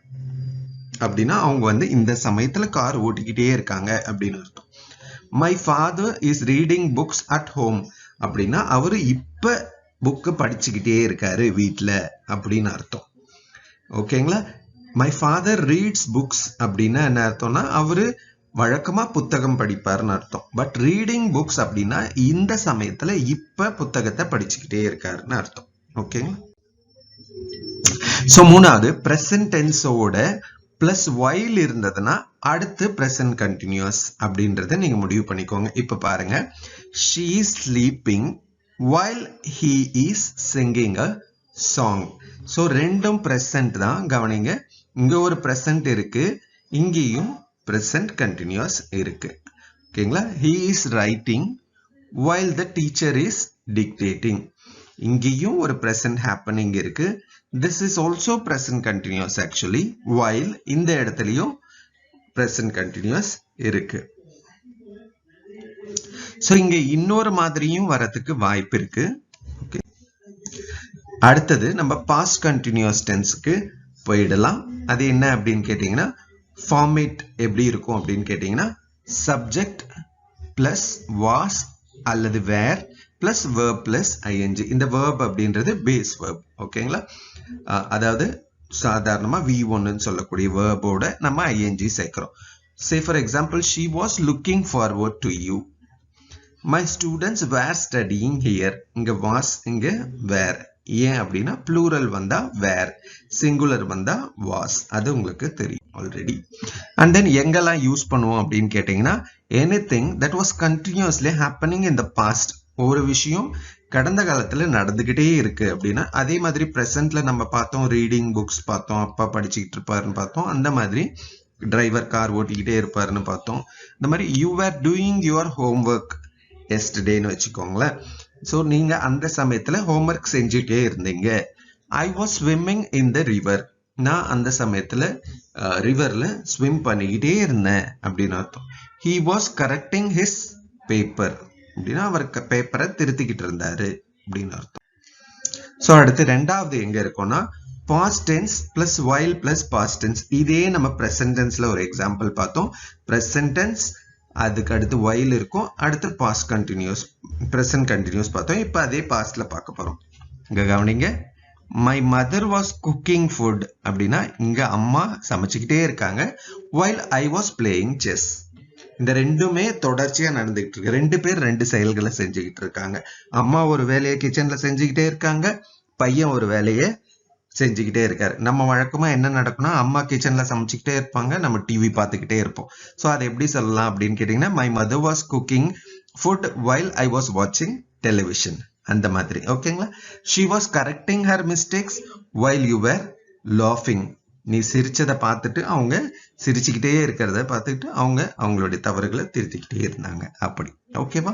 அப்படின்னா அவங்க வந்து இந்த சமயத்துல கார் ஓட்டிக்கிட்டே இருக்காங்க அப்படின்னு அர்த்தம். My father is reading books at home அப்படின்னா அவரு இப்ப புக்கு படிச்சுக்கிட்டே இருக்காரு வீட்டுல அப்படின்னு அர்த்தம். ஓகேங்களா? மை ஃபாதர் ரீட்ஸ் புக்ஸ் அப்படின்னா என்ன அர்த்தம்னா அவரு வழக்கமா புத்தகம் படிப்பாருன்னு அர்த்தம். பட் ரீடிங் புக்ஸ் அப்படின்னா இந்த சமயத்துல இப்ப புத்தகத்தை படிச்சுக்கிட்டே இருக்காருன்னு அர்த்தம். ஓகேங்களா? சோ மூணாவது, பிரசன்ட் டென்ஸோட பிளஸ் while இருந்ததுன்னா அடுத்து present continuous அப்படின்றத நீங்க முடிவு பண்ணிக்கோங்க. இப்ப பாருங்க, she is sleeping while he is singing a song. so ரெண்டும் present தான், கவனிங்க. இங்க ஒரு present இருக்கு, இங்கேயும் present continuous இருக்கு. ஓகேங்களா? he is writing while the teacher is dictating. இங்கேயும் ஒரு present happening இருக்கு. This is also present continuous actually, while இந்த இடத்துலயும் present continuous இருக்கு. So இங்க இன்னொரு மாதிரியும் வரதுக்கு வாய்ப்பு இருக்கு. Okay. அடுத்தது நம்ம past continuous tenseக்கு போயிடலாம். அது என்ன அப்படின்னு கேட்டீங்கன்னா, format எப்படி இருக்கும் அப்படின்னு கேட்டீங்கன்னா, subject plus was அல்லது were plus verb plus ing. இந்த verb அப்படின்றது base verb. ஓகேங்களா? அதாவது சாதாரணமா V1 சொல்லக்கூடிய verb-ஓட நம்ம ing சேர்க்கிறோம். Say for example, she was looking forward to you. My students were studying here. இங்க was, இங்க were. ஏன் அப்படின்னா plural வந்தா were, singular வந்தா was. அது உங்களுக்கு தெரியும் ஆல்ரெடி. And then எங்கெல்லாம் யூஸ் பண்ணுவோம் அப்படின்னு கேட்டீங்கன்னா, anything that was continuously happening in the past. ஒரு விஷயம் கடந்த காலத்துல நடந்துகிட்டே இருக்கு அப்படின்னா, அதே மாதிரி பிரசன்ட்ல நம்ம பார்த்தோம், ரீடிங் புக்ஸ் பார்த்தோம், அப்பா படிச்சுக்கிட்டு இருப்பாருன்னு பார்த்தோம், அந்த மாதிரி டிரைவர் கார் ஓட்டிக்கிட்டே இருப்பாருன்னு பார்த்தோம். இந்த மாதிரி you are doing your homework எஸ்டர்டேன்னு வச்சுக்கோங்களேன். ஸோ நீங்க அந்த சமயத்துல ஹோம்ஒர்க் செஞ்சுட்டே இருந்தீங்க. I was swimming in the river. நான் அந்த சமயத்துல ரிவர்ல ஸ்விம் பண்ணிக்கிட்டே இருந்தேன் அப்படின்னு அர்த்தம். He was correcting his paper அப்படின்னா அவர் பேப்பரை திருத்திக்கிட்டு இருந்தாரு அப்படின்னு அர்த்தம். சோ அடுத்து ரெண்டாவது எங்க இருக்கும்னா, past tense plus while plus past tense. இதே நம்ம present tenseல ஒரு எக்ஸாம்பிள் பார்த்தோம். present tense அதுக்கு அடுத்து while இருக்கும், அடுத்து past continuous, present continuous பார்த்தோம். இப்போ அதே pastல பார்க்க போறோம். இங்க கவனிங்க, my mother was cooking food அப்படின்னா இங்க அம்மா சமைச்சுக்கிட்டே இருக்காங்க while I was playing chess. இந்த ரெண்டுமே தொடர்ச்சியா நடந்துகிட்டு இருக்கு. ரெண்டு பேர் ரெண்டு செயல்களை செஞ்சுக்கிட்டு இருக்காங்க. அம்மா ஒரு வேலையை கிச்சன்ல செஞ்சுக்கிட்டே இருக்காங்க, பையன் ஒரு வேலையை செஞ்சுக்கிட்டே இருக்காரு. நம்ம வழக்கமா என்ன நடக்கும்னா, அம்மா கிச்சன்ல சமைச்சுக்கிட்டே இருப்பாங்க, நம்ம டிவி பார்த்துக்கிட்டே இருப்போம். ஸோ அதை எப்படி சொல்லலாம் அப்படின்னு கேட்டீங்கன்னா, my mother was cooking food while I was வாட்சிங் டெலிவிஷன். அந்த மாதிரி. ஓகேங்களா? She was correcting her mistakes while you were லாஃபிங். நீ சிரிச்சதை பார்த்துட்டு அவங்க சிரிச்சுக்கிட்டே இருக்கிறத பார்த்துட்டு அவங்க அவங்களுடைய தவறுகளை திருத்திக்கிட்டே இருந்தாங்க. அப்படி. ஓகேவா?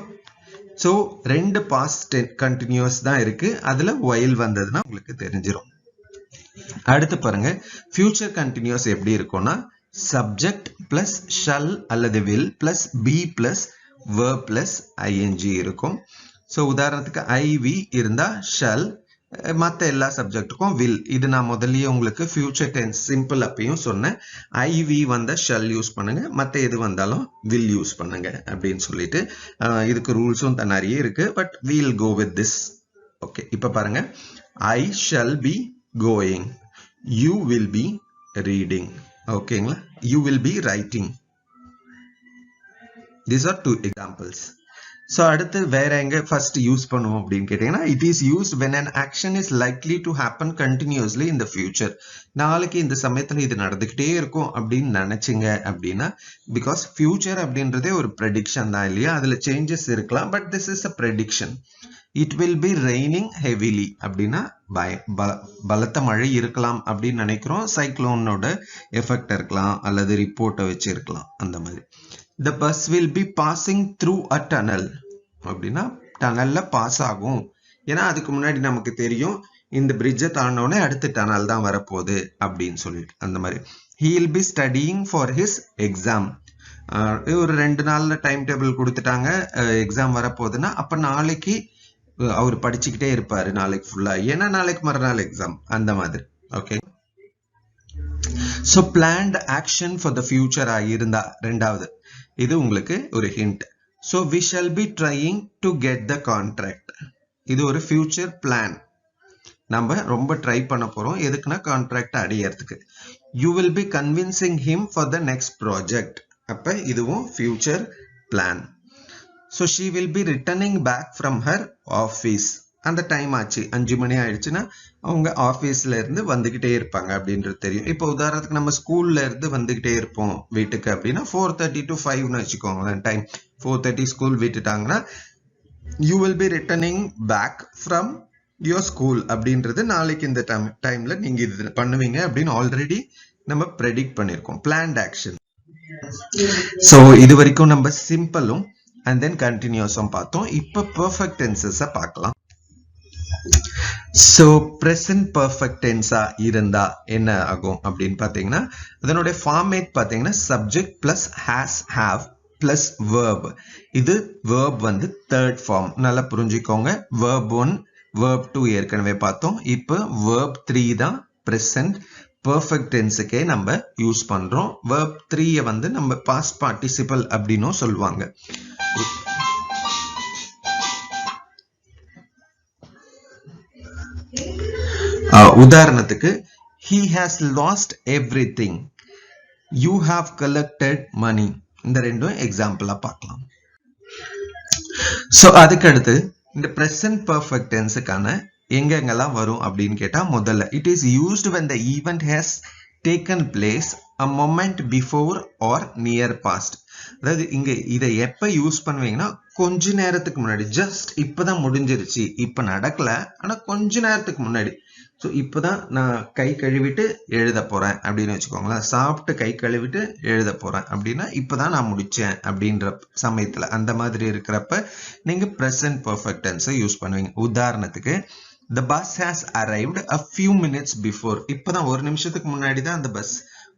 ஸோ ரெண்டு பாஸ்ட் கண்டினியூஸ் தான் இருக்கு. அதுல while வந்ததுன்னா உங்களுக்கு தெரிஞ்சிடும். அடுத்து பாருங்க, ஃபியூச்சர் கண்டினியூஸ் எப்படி இருக்கும்னா, சப்ஜெக்ட் பிளஸ் ஷல் அல்லது will plus be plus verb plus ing இருக்கும். ஸோ உதாரணத்துக்கு ஐவி இருந்தா ஷல், மற்ற எல்லா சப்ஜெக்ட்டுக்கும் வில். இது நான் முதல்லயே உங்களுக்கு ஃபியூச்சர் டென்ஸ் சிம்பிள் அப்பயும் சொன்னேன். ஐவி வந்தா ஷல் யூஸ் பண்ணுங்க, மற்ற எது வந்தாலும் வில் யூஸ் பண்ணுங்க அப்படின்னு சொல்லிட்டு இதுக்கு ரூல்ஸும் நிறைய இருக்கு. But we'll go with this. Okay, இப்ப பாருங்க. I shall be going, you will be reading. ஓகேங்களா? You will be writing. These are two examples. So அடுத்து வேற எங்க first யூஸ் பண்ணுவோம் அப்படின்னு கேட்டீங்கன்னா, it is used when an action is likely to happen continuously in the future. நாளைக்கு இந்த சமயத்துல இது நடந்துகிட்டே இருக்கும் அப்படின்னு நினைச்சீங்க அப்படின்னா, because future அப்படின்றதே ஒரு prediction தான் இல்லையா? அதுல changes இருக்கலாம், but this is a prediction. It will be raining heavily அப்படின்னா பலத்த மழை இருக்கலாம் அப்படின்னு நினைக்கிறோம். சைக்ளோனோட எஃபெக்ட் இருக்கலாம், அல்லது ரிப்போர்ட்டை வச்சு இருக்கலாம். அந்த மாதிரி the bus will be passing through a tunnel அப்படின்னா டனல்ல பாஸ் ஆகும். ஏன்னா அதுக்கு முன்னாடி நமக்கு தெரியும் இந்த பிரிட்ஜை தாண்டோடனே அடுத்த டனல் தான் வரப்போகுது அப்படின்னு சொல்லிட்டு. அந்த மாதிரி he will be studying for his exam. ஒரு 2 நாள்ல டைம் டேபிள் கொடுத்துட்டாங்க, எக்ஸாம் வரப்போகுதுன்னா அப்ப நாளைக்கு அவர் படிச்சுக்கிட்டே இருப்பாரு நாளைக்கு ஃபுல்லா, ஏன்னா நாளைக்கு மறுநாள் எக்ஸாம். அந்த மாதிரி. Okay, so planned action for the future இருந்தா ரெண்டாவது இது உங்களுக்கு ஒரு hint. so we shall be trying to get the contract. இது ஒரு ஃபியூச்சர் பிளான். நம்ம ரொம்ப ட்ரை பண்ண போறோம் எதுக்குன்னா கான்ட்ராக்ட் அடையறதுக்கு. you will be convincing him for the next project. அப்ப இதுவும் future plan. so she will be returning back from her office. அந்த டைம் ஆச்சு, 5 மணி ஆயிடுச்சுன்னா அவங்க ஆஃபீஸ்ல இருந்து வந்துகிட்டே இருப்பாங்க அப்படின்றது தெரியும். இப்போ உதாரணத்துக்கு நம்ம ஸ்கூல்ல இருந்து வந்துகிட்டே இருப்போம் வீட்டுக்கு அப்படின்னா 4:30 to 5ன்னு வச்சுக்கோங்களேன் டைம். 4:30 ஸ்கூல் விட்டுட்டாங்கன்னா you will be returning back from your school அப்படின்றது நாளைக்கு இந்த டைம்ல நீங்க இது பண்ணுவீங்க அப்படின்னு ஆல்ரெடி நம்ம ப்ரெடிக்ட் பண்ணிருக்கோம். Plant action. ஸோ இது வரைக்கும் நம்ம சிம்பிளும் அண்ட் தென் கண்டினியூஸும் பார்த்தோம். இப்போ பெர்ஃபெக்ட் டென்சஸை பார்க்கலாம். So present perfect tense இருந்தா என்ன ஆகும் அப்படின்னு பாத்தீங்கன்னா, அதனுடைய ஃபார்மேட் பாத்தீங்கன்னா subject plus has have plus verb. இது verb வந்து third form. நல்லா புரிஞ்சுக்கோங்க. verb 1 verb 2 ஏற்கனவே பார்த்தோம். இப்போ verb 3 தான் present perfect tenseக்கே நம்ம யூஸ் பண்றோம். verb 3 வந்து நம்ம past participle அப்படின்னும் சொல்லுவாங்க. உதாரணத்துக்கு he has lost everything, you have collected money. இந்த ரெண்டும் எக்ஸாம்பிளா பார்க்கலாம். சோ அதுக்கு அடுத்து இந்த present perfect tenseக்கான எங்கெங்கெல்லாம் வரும் அப்படின்னு கேட்டா, முதல்ல it is used when the event has taken place a moment before or near past. அதாவது இங்க இதை எப்ப யூஸ் பண்ணுவீங்கன்னா, கொஞ்ச நேரத்துக்கு முன்னாடி, ஜஸ்ட் இப்பதான் முடிஞ்சிருச்சு, இப்ப நடக்கல, ஆனா கொஞ்ச நேரத்துக்கு முன்னாடி. ஸோ இப்போதான் நான் கை கழுவிட்டு எழுத போறேன் அப்படின்னு வச்சுக்கோங்களேன். சாப்பிட்டு கை கழுவிட்டு எழுத போறேன் அப்படின்னா இப்போதான் நான் முடிச்சேன் அப்படின்ற சமயத்துல, அந்த மாதிரி இருக்கிறப்ப நீங்க present perfect tense யூஸ் பண்ணுவீங்க. உதாரணத்துக்கு the bus has arrived a few minutes before. இப்போதான் ஒரு நிமிஷத்துக்கு முன்னாடி தான் அந்த பஸ்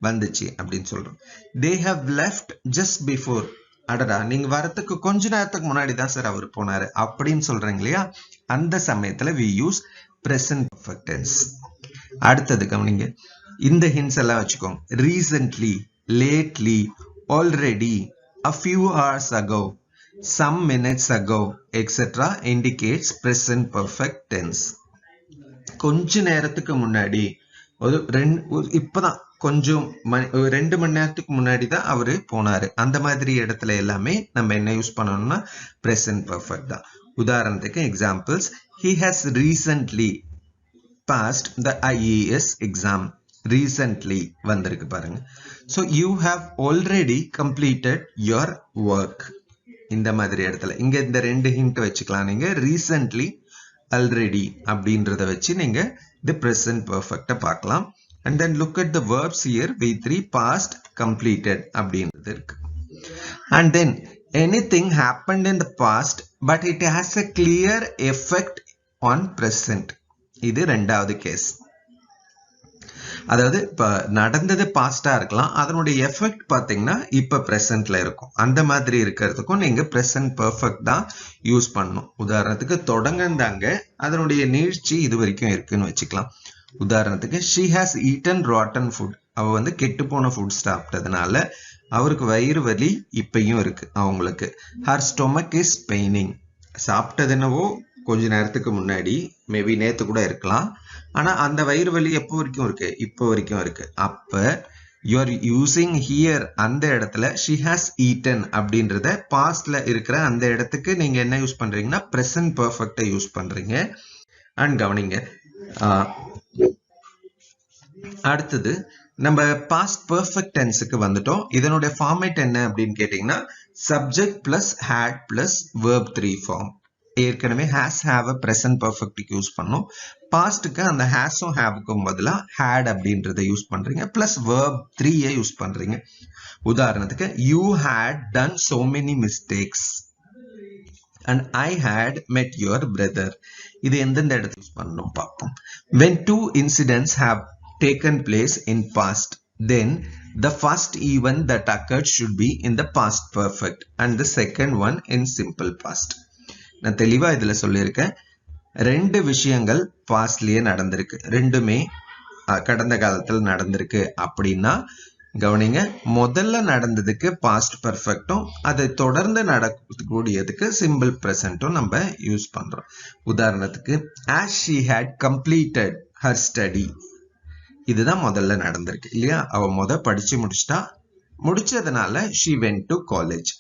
வந்துச்சு அப்படின்னு சொல்றோம். they have left just before. அடடா, நீங்க வரத்துக்கு கொஞ்ச நேரத்துக்கு முன்னாடி தான் சார் அவர் போனாரு அப்படின்னு சொல்றீங்க இல்லையா? அந்த சமயத்துல we use present perfect tense. அடுத்தது கவனிங்க, இந்த hints எல்லாம் வச்சுக்கோங்க. recently, lately, already, a few hours ago, some minutes ago, etc. indicates present perfect tense. கொஞ்ச நேரத்துக்கு முன்னாடி, இப்பதான் கொஞ்சம் 2 மணி நேரத்துக்கு முன்னாடி தான் அவரு போனாரு. அந்த மாதிரி இடத்துல எல்லாமே நம்ம என்ன யூஸ் பண்ணணும்னா present perfect தான். உதாரணத்துக்கு examples, he has recently passed the IAS exam. recently வந்திருக்கு பாருங்க. so you have already completed your work. இந்த மாதிரி இடத்துல இங்க இந்த 2 hint வச்சுக்கலாம். நீங்க recently, already அப்படின்றத வச்சு நீங்க the present perfect பார்க்கலாம். and then look at the verbs here. V3 past, completed அப்படின்றது இருக்கு. and then anything happened in the past but it has a clear effect on present. இது ரெண்டாவது கேஸ். அதாவது இப்ப நடந்தது பாஸ்டா இருக்கலாம், அதனுடைய எஃபெக்ட் பாத்தீங்கன்னா இப்ப பிரசன்ட்ல இருக்கும். அந்த மாதிரி இருக்கிறதுக்கும் நீங்க பிரசன்ட் பெர்ஃபெக்ட் தான் யூஸ் பண்ணணும். உதாரணத்துக்கு தொடங்கந்தாங்க, அதனுடைய நீட்சி இது வரைக்கும் இருக்குன்னு வச்சுக்கலாம். உதாரணத்துக்கு she has eaten rotten food. அவ வந்து கெட்டு போன ஃபுட் சாப்பிட்டதுனால அவருக்கு வயிறு வலி இப்பயும் இருக்கு அவங்களுக்கு. her stomach is paining. சாப்பிட்டது என்னவோ கொஞ்ச நேரத்துக்கு முன்னாடி, மேபி நேத்து கூட இருக்கலாம், ஆனா அந்த வயிறு வலி எப்போ வரைக்கும் இருக்கு? இப்போ வரைக்கும் இருக்கு. அப்ப you are using here அந்த இடத்துல she has eaten அப்படின்றத பாஸ்ட்ல இருக்கிற அந்த இடத்துக்கு நீங்க என்ன யூஸ் பண்றீங்கன்னா present perfect யூஸ் பண்றீங்க. அண்ட் கவனிங்க, அடுத்தது நம்ம பாஸ்ட் பெர்ஃபெக்ட் டென்ஸுக்கு வந்துட்டோம். இதனுடைய ஃபார்மேட் என்ன அப்படின்னு கேட்டீங்கன்னா subject plus had plus verb 3 form. ஏற்கனவே ஹேஸ் ஹேவ் பிரசன்ட் பெர்ஃபெக்ட்டுக்கு யூஸ் பண்ணோம். பாஸ்ட்டுக்கு அந்த ஹேஸும் ஹேவுக்கும் பதிலா ஹேட் அப்படின்றத யூஸ் பண்றீங்க, பிளஸ் verb 3 யூஸ் பண்றீங்க. உதாரணத்துக்கு you had done so many mistakes and I had met your brother. இது எந்தெந்த இடத்துல யூஸ் பண்ணணும் பார்ப்போம். when two incidents have taken place in past, then the first event that occurred should be in the past perfect and the second one in simple past. நான் தெளிவா இதுல சொல்லியிருக்கேன், ரெண்டு விஷயங்கள் பாஸ்ட்லயே நடந்திருக்கு, ரெண்டுமே கடந்த காலத்தில் நடந்திருக்கு அப்படின்னா கவனிங்க, முதல்ல நடந்ததுக்கு பாஸ்ட் பெர்ஃபெக்டும் அதை தொடர்ந்து நடக்கக்கூடியதுக்கு சிம்பிள் பிரசன்ட்டும் நம்ம யூஸ் பண்றோம். உதாரணத்துக்கு as she had completed her study, இதுதான் முதல்ல நடந்திருக்கு இல்லையா? அவ படிச்சு முடிச்சிட்டா, முடிச்சதுனால she went to college.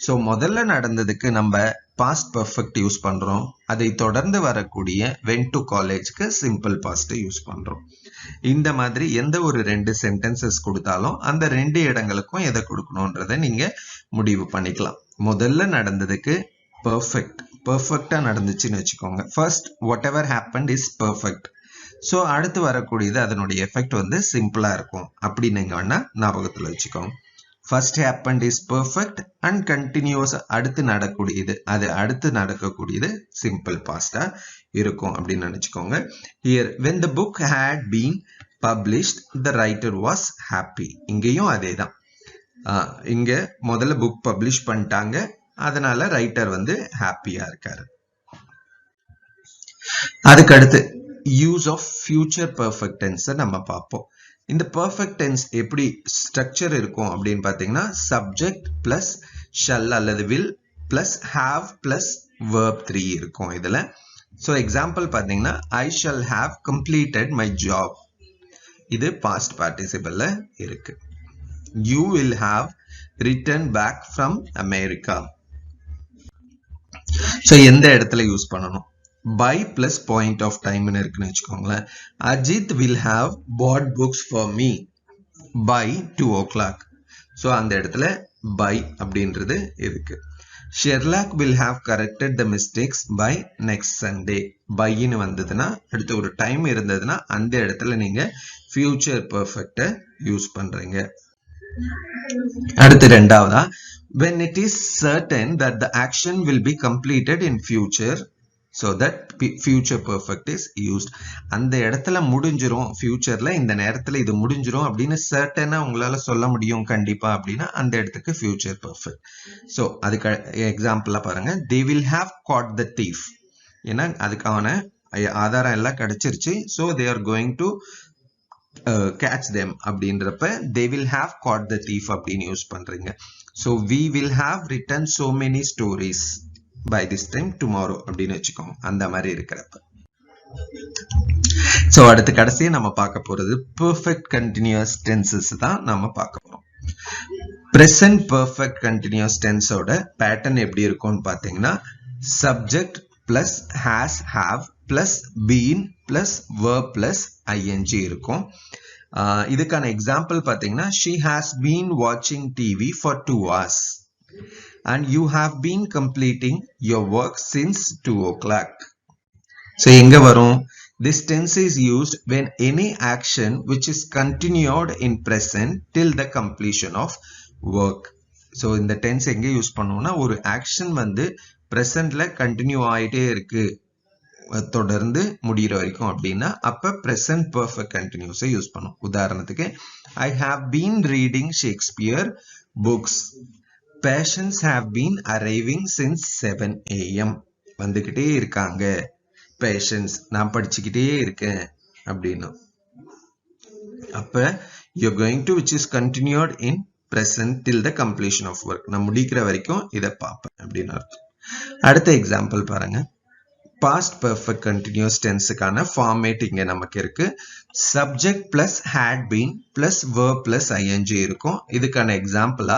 So முதல்ல நடந்ததுக்கு நம்ம பாஸ்ட் பெர்ஃபெக்ட் யூஸ் பண்றோம், அதை தொடர்ந்து வரக்கூடிய went to collegeக்கு சிம்பிள் பாஸ்ட் யூஸ் பண்றோம். இந்த மாதிரி எந்த ஒரு ரெண்டு சென்டென்சஸ் கொடுத்தாலும் அந்த ரெண்டு இடங்களுக்கும் எதை கொடுக்கணும்ன்றதை நீங்க முடிவு பண்ணிக்கலாம். முதல்ல நடந்ததுக்கு பெர்ஃபெக்டா நடந்துச்சுன்னு வச்சுக்கோங்க. First what ever happened is perfect. So அடுத்து வரக்கூடியது அதனுடைய எஃபெக்ட் வந்து சிம்பிளா இருக்கும் அப்படி நீங்க வேணா ஞாபகத்துல வச்சுக்கோங்க. First happened is perfect and continuous, அடுத்து நடக்கக்கூடியது சிம்பிள் பாஸ்டா இருக்கும் அப்படின்னு நினைச்சுக்கோங்க. Here when the book had been published the writer was happy. இங்கேயும் அதே தான், இங்க முதல்ல புக் பப்ளிஷ் பண்ணிட்டாங்க, அதனால ரைட்டர் வந்து ஹாப்பியா இருக்காரு. அதுக்கு அடுத்து use of future perfect tense நம்ம பார்ப்போம். இந்த பெர்ஃபெக்ட் டென்ஸ் எப்படி ஸ்ட்ரக்சர் இருக்கும் அப்படின்னு பார்த்தீங்கன்னா சப்ஜெக்ட் பிளஸ் ஷல் அல்லது will plus have plus verb 3 இருக்கும் இதுல. ஸோ எக்ஸாம்பிள் பார்த்தீங்கன்னா I shall have completed my job, இது பாஸ்ட் பார்ட்டிசிபிள்ல இருக்கு. You will have return back from America. So எந்த இடத்துல யூஸ் பண்ணணும்? by plus point of time இருக்குன்னு வச்சுக்கோங்களேன். Ajith will have bought books for me by 2 o'clock. So அந்த இடத்துல by அப்படின்றது இருக்கு. Sherlock will have corrected the mistakes by next Sunday. byன்னு வந்ததுன்னா அடுத்து ஒரு டைம் இருந்ததுன்னா அந்த இடத்துல நீங்க future perfect யூஸ் பண்றீங்க. அடுத்து ரெண்டாவதா when it is certain that the action will be completed in future, so that future perfect is used. அந்த இடத்துல முடிஞ்சிரும், ஃபியூச்சர்ல இந்த நேரத்துல இது முடிஞ்சிரும் அப்படின்னு சர்டனா உங்களால சொல்ல முடியும் கண்டிப்பா அப்படின்னா அந்த இடத்துக்கு ஃபியூச்சர் பெர்ஃபெக்ட். ஸோ அதுக்கு எக்ஸாம்பிளா பாருங்க, they will have caught the thief. ஏன்னா அதுக்கான ஆதாரம் எல்லாம் கிடைச்சிருச்சு. So they are going to catch them அப்படின்றப்ப they will have caught the thief அப்படின்னு யூஸ் பண்றீங்க. So we will have written so many stories by this time tomorrow அப்படின்னு வச்சுக்கோங்க அந்த மாதிரி இருக்கிறப்ப. சோ அடுத்து கடைசியா நம்ம பார்க்க போறது பெர்ஃபெக்ட் கண்டினியூஸ் டென்சஸ் தான் நம்ம பார்க்க போறோம். பிரசன்ட் பெர்ஃபெக்ட் கண்டினியூஸ் டென்ஸோட பேட்டர்ன் எப்படி இருக்கும்னு பாத்தீங்கன்னா subject plus has have plus been plus verb plus ing இருக்கும். இதுக்கான எக்ஸாம்பிள் பாத்தீங்கன்னா she has been watching TV for 2 hours and you have been completing your work since 2 o'clock. So எங்க வரும்? This tense is used when any action which is continued in present till the completion of work. So இந்த tense எங்க use பண்ணுவோம்னா ஒரு action வந்து presentல continue ஆயிட்டே இருக்கு தொடர்ந்து முடிகிற வரைக்கும் அப்படின்னா அப்ப present perfect continuous யூஸ் பண்ணும். உதாரணத்துக்கு I have been reading Shakespeare books. Patients have been arriving since 7 a.m. வந்துகிட்டே இருக்காங்க. Patients நான் படிச்சுக்கிட்டே இருக்கேன் அப்படின்னு. அப்ப you're going to which is continued in present till the completion of work. நான் முடிக்கிற வரைக்கும் இதை பார்ப்பேன் அப்படின்னு அர்த்தம். அடுத்த எக்ஸாம்பிள் பாருங்க. past perfect continuous tenseக்கான ஃபார்மேட் இங்க நமக்கு இருக்கு. subject plus had been plus verb plus ing இருக்கும். இதுக்கான எக்ஸாம்பிளா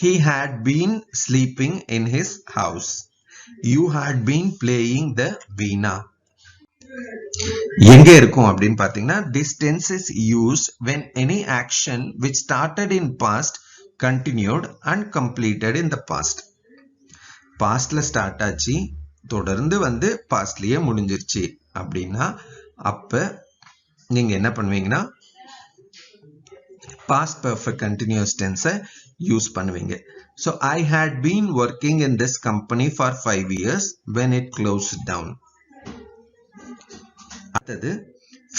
he had been sleeping in his house. you had been playing the veena. எங்க இருக்கும் அப்படின்னு பாத்தீங்கன்னா this tense is used when any action which started in past continued and completed in the past. pastல start ஆச்சு தொடர்ந்து வந்து பாஸ்ட்லயே முடிஞ்சிருச்சு அப்படின்னா அப்ப நீங்க என்ன பண்ணுவீங்கன்னா past perfect continuous tense use பண்ணுவீங்க. so I had been working in this company for 5 years when it closed down. அடுத்தது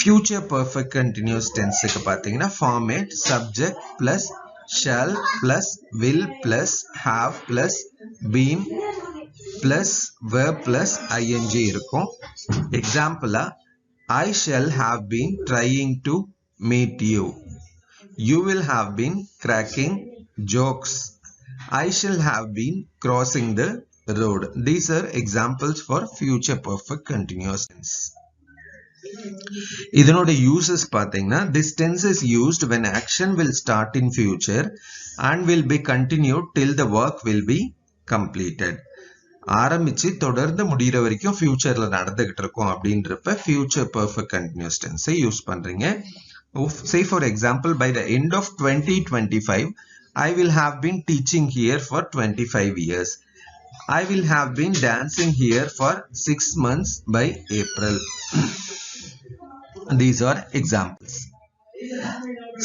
future perfect continuous tenseக்கு பாத்தீங்கன்னா format subject plus shall plus will plus have plus been plus verb plus ing இருக்கும். எக்ஸாம்பிளா I shall have been trying to meet you. You will have been cracking jokes. I shall have been crossing the road. These are examples for future perfect continuous tense. இதனோட uses பாத்தீங்கன்னா this tense is used when action will start in future and will be continued till the work will be completed. ஆரம்பிச்சு தொடர்ந்து முடிகிற வரைக்கும் ஃபியூச்சர்ல நடந்துகிட்டு இருக்கும் அப்படின்றப்ப future perfect continuous tense use பண்றீங்க. say for example by the end of 2025 I will have been teaching here for 25 years. I will have been dancing here for 6 months by April. These are examples.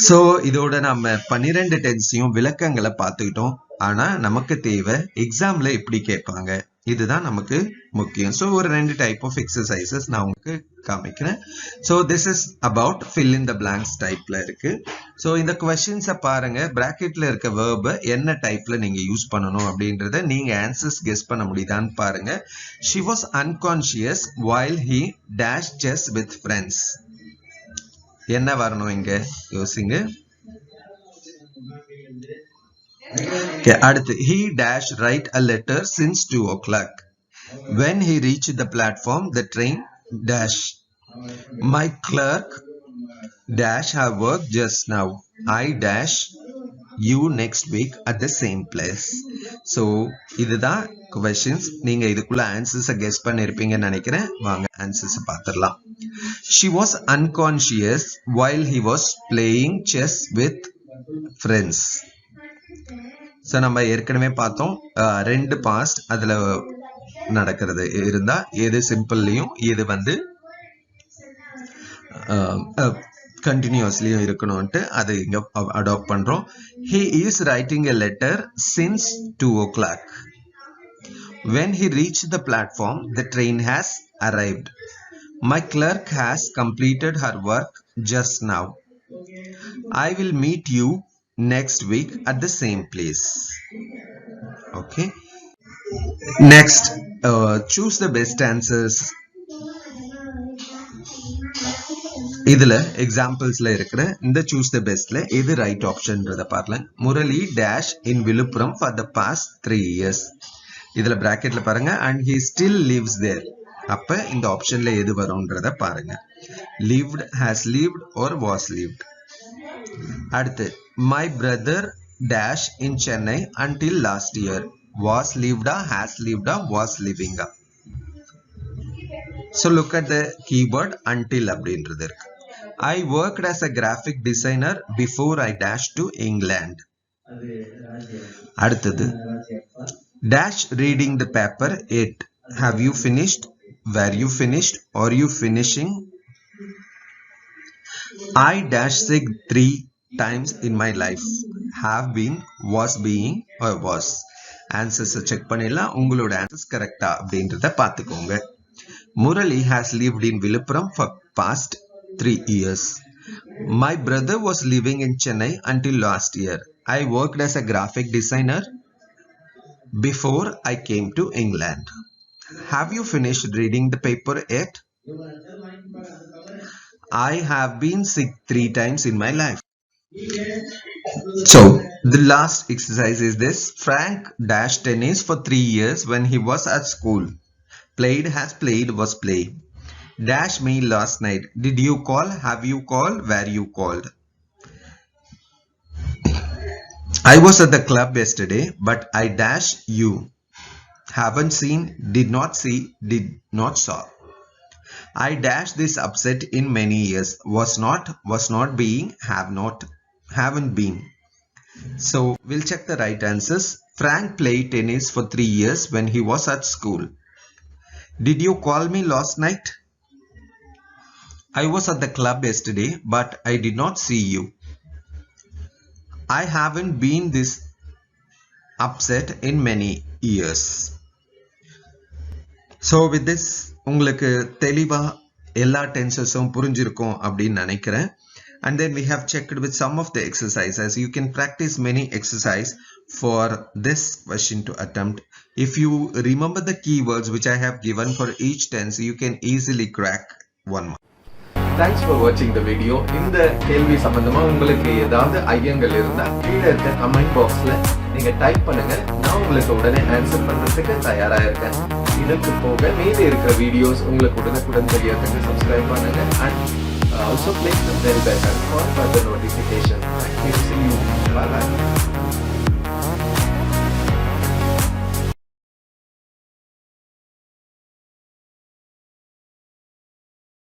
so இதோட நம்ம 12 டென்ஸையும் விளக்கங்களை பார்த்துக்கிட்டோம். ஆனா நமக்கு தேவை எக்ஸாம்ல எப்படி கேட்பாங்க இதுதான் நமக்கு முக்கியம். so ஒரு 2 டைப் ஆஃப் எக்ஸசைசஸ் நான் உங்களுக்கு காமிக்கிறேன். so this is about fill in the blanks டைப்ல இருக்கு. so இந்த கொஸ்டின்ஸை பாருங்க. பிராக்கெட்ல இருக்க verb என்ன டைப்ல நீங்க யூஸ் பண்ணணும் அப்படின்றத நீங்க ஆன்சர்ஸ் கெஸ் பண்ண முடியுதான்னு பாருங்க. she was unconscious while he dashed chess with friends. என்ன வரணும் இங்க யோசிங்க. அடுத்து he dash write a letter since 2 o'clock. when he reached the platform the train dash. my clerk dash have work just now. I dash you next week at the same place. so இதுதான் questions. நீங்க இதுக்குள்ள answers guess பண்ணிருப்பீங்கன்னு நினைக்கிறேன். வாங்க answers பார்த்துடலாம். she was unconscious while he was playing chess with friends. so நம்ம ஏற்கனவே பார்த்தோம் 2 past அதுல நடக்கிறது இருந்தா எது சிம்பிள்லயும் எது வந்து கண்டினியூஸ்லயும் இருக்கணும்ட்டு அதை இங்க அடாப்ட் பண்றோம். he is writing a letter since 2 o'clock. when he reached the platform the train has arrived. my clerk has completed her work just now. I will meet you next week at the same place. okay, next choose the best answers. இதுல எக்ஸாம்பிள்ஸ்ல இருக்கிற இந்த choose the bestல எது right ஆப்ஷன்றத பாருங்க. Murali dash in Villupuram for the past 3 years. இதுல பிராக்கெட்ல பாருங்க and he still lives there. அப்ப இந்த ஆப்ஷன்ல எது வரும்ன்றத பாருங்க. lived, has lived or was lived. அடுத்து my brother dash in Chennai until last year. was lived, has lived, was living. so look at the keyword until அப்படின்றது இருக்கு. I worked as a graphic designer before I dashed to England. அடுத்தது dash reading the paper it. have you finished, were you finished, are you finishing. I dash sick 3 times in my life. have been, was being or was. Answers check பண்ணிடலாம். உங்களோட answers கரெக்டா அப்படின்றத பார்த்துக்கோங்க. Murali has lived in Viluppuram for past 3 years. My brother was living in Chennai until last year. I worked as a graphic designer before I came to England. Have you finished reading the paper yet? I have been sick 3 times in my life. So, the last exercise is this. Frank dashed tennis for 3 years when he was at school. Played has played was play. Dash me last night. Did you call? Have you called? Were you called? I was at the club yesterday, but I dash you. Haven't seen, did not see, did not saw. I dash this upset in many years. Was not being, have not, haven't been. So we'll check the right answers. Frank played tennis for 3 years when he was at school. Did you call me last night? I was at the club yesterday, but I did not see you. I haven't been this upset in many years. So with this உங்களுக்கு தெளிவா எல்லா டென்சஸும் புரிஞ்சிருக்கும் அப்படின்னு நினைக்கிறேன். And then we have checked with some of the exercises. You can practice many exercises for this question to attempt. If you remember the keywords which I have given for each tense, you can easily crack one mark. Thanks for watching the video. இந்த கேள்வி சம்பந்தமா உங்களுக்கு ஏதாவது ஐயங்கள் இருந்தா கீழே இருக்க comment பாக்ஸ்ல நீங்க டைப் பண்ணுங்க. நான் உங்களுக்கு உடனே ஆன்சர் பண்றதுக்கு தயாரா இருக்கேன். இதுக்கு போக மீதி இருக்கிற வீடியோஸ் உங்களுக்கு உடனுக்குடன் தெரியறதுக்கு சப்ஸ்கிரைப் பண்ணுங்க and also click the bell button for further notification. Thank you. See you.